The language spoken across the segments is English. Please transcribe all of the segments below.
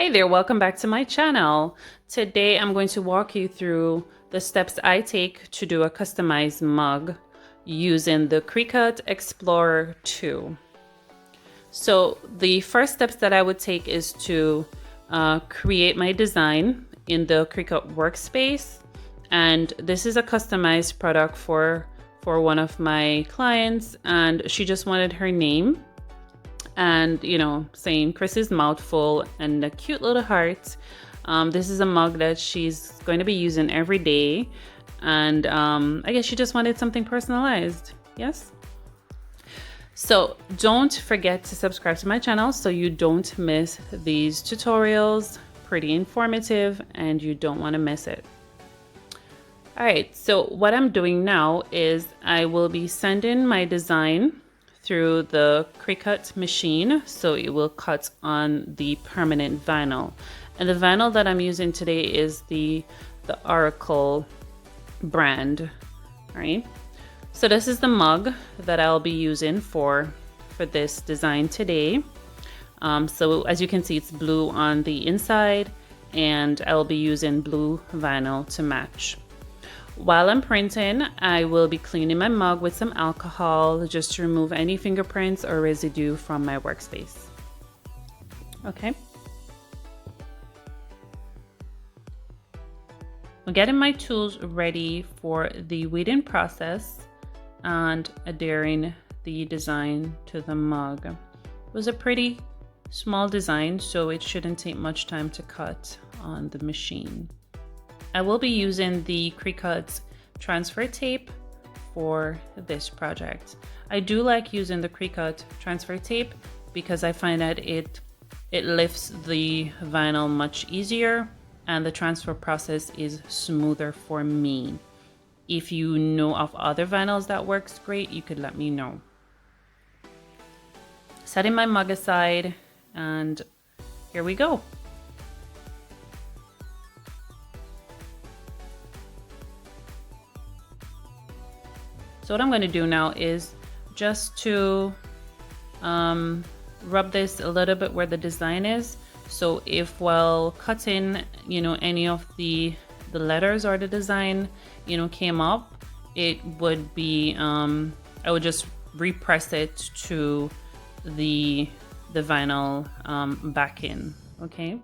Hey there, welcome back to my channel. Today I'm going to walk you through the steps I take to do a customized mug using the Cricut Explorer 2. So the first steps that I would take is to create my design in the Cricut workspace. And this is a customized product for one of my clients, and she just wanted her name and saying Chris's mouthful and a cute little heart. This is a mug that she's going to be using every day, and I guess she just wanted something personalized. Yes, so don't forget to subscribe to my channel so you don't miss these tutorials. Pretty informative and you don't want to miss it. All right, so what I'm doing now is I will be sending my design through the Cricut machine, so it will cut on the permanent vinyl. And the vinyl that I'm using today is the Oracle brand. All right, so this is the mug that I'll be using for this design today. So as you can see, it's blue on the inside, and I'll be using blue vinyl to match. While I'm printing, I will be cleaning my mug with some alcohol just to remove any fingerprints or residue from my workspace. Okay. I'm getting my tools ready for the weeding process and adhering the design to the mug. It was a pretty small design, so it shouldn't take much time to cut on the machine. I will be using the Cricut transfer tape for this project. I do like using the Cricut transfer tape because I find that it lifts the vinyl much easier and the transfer process is smoother for me. If you know of other vinyls that works great, you could let me know. Setting my mug aside, and here we go. So what I'm going to do now is just to rub this a little bit where the design is. So if while cutting, any of the letters or the design, came up, it would be, I would just repress it to the vinyl backing, okay?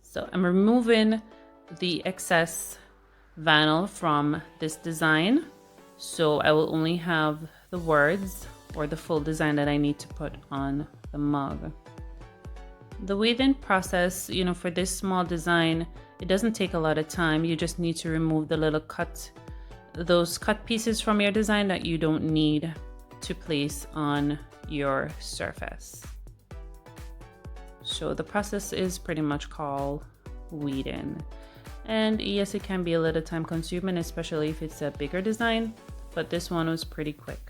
So I'm removing the excess vinyl from this design. So I will only have the words or the full design that I need to put on the mug. The weaving process, for this small design, it doesn't take a lot of time. You just need to remove the little those cut pieces from your design that you don't need to place on your surface. So the process is pretty much called weeding. And yes, it can be a little time consuming, especially if it's a bigger design, but this one was pretty quick.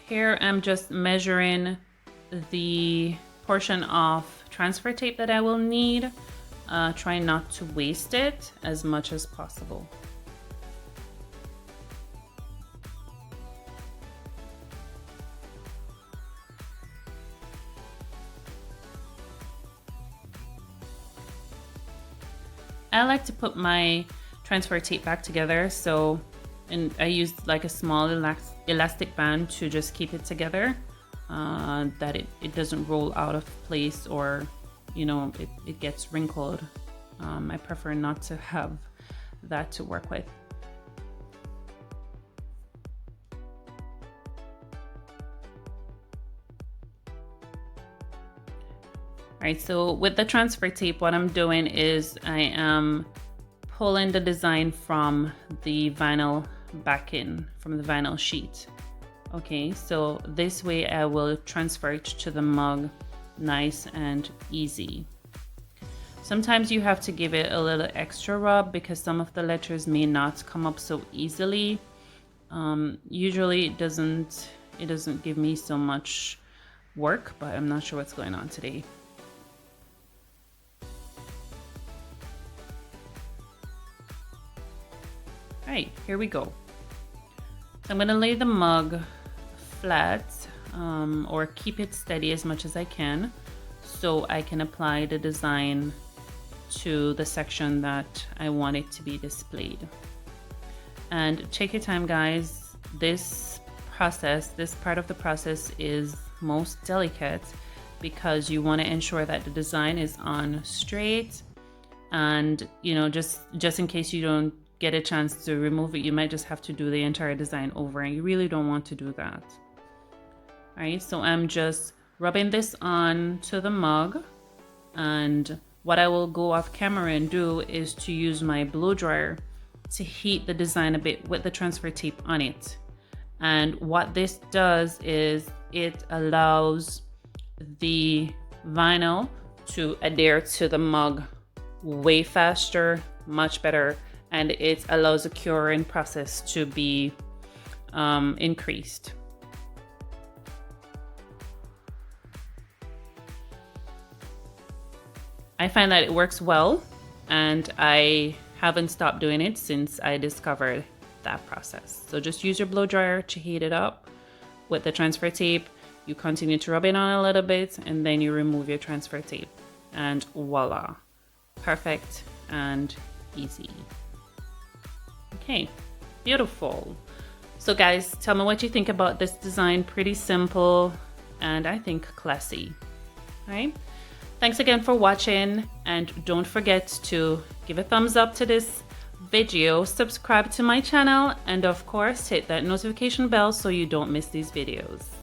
Here I'm just measuring the portion of transfer tape that I will need, trying not to waste it as much as possible. I like to put my transfer tape back together, and I used like a small elastic band to just keep it together, that it doesn't roll out of place or it gets wrinkled. I prefer not to have that to work with. All right, so with the transfer tape, what I'm doing is I am pulling the design from the vinyl backing, from the vinyl sheet. Okay, so this way I will transfer it to the mug nice and easy. Sometimes you have to give it a little extra rub because some of the letters may not come up so easily. Usually it doesn't give me so much work, but I'm not sure what's going on today. All right, here we go. So I'm gonna lay the mug flat or keep it steady as much as I can so I can apply the design to the section that I want it to be displayed. And take your time, guys. This part of the process is most delicate because you want to ensure that the design is on straight, and you know, just in case you don't get a chance to remove it, you might just have to do the entire design over, and you really don't want to do that. All right, so I'm just rubbing this on to the mug, and what I will go off camera and do is to use my blow dryer to heat the design a bit with the transfer tape on it. And what this does is it allows the vinyl to adhere to the mug way faster, much better, and it allows the curing process to be increased. I find that it works well, and I haven't stopped doing it since I discovered that process. So just use your blow dryer to heat it up with the transfer tape. You continue to rub it on a little bit, and then you remove your transfer tape, and voila, perfect and easy. Okay, beautiful. So guys, tell me what you think about this design. Pretty simple and I think classy. All right, thanks again for watching, and don't forget to give a thumbs up to this video, subscribe to my channel, and of course hit that notification bell so you don't miss these videos.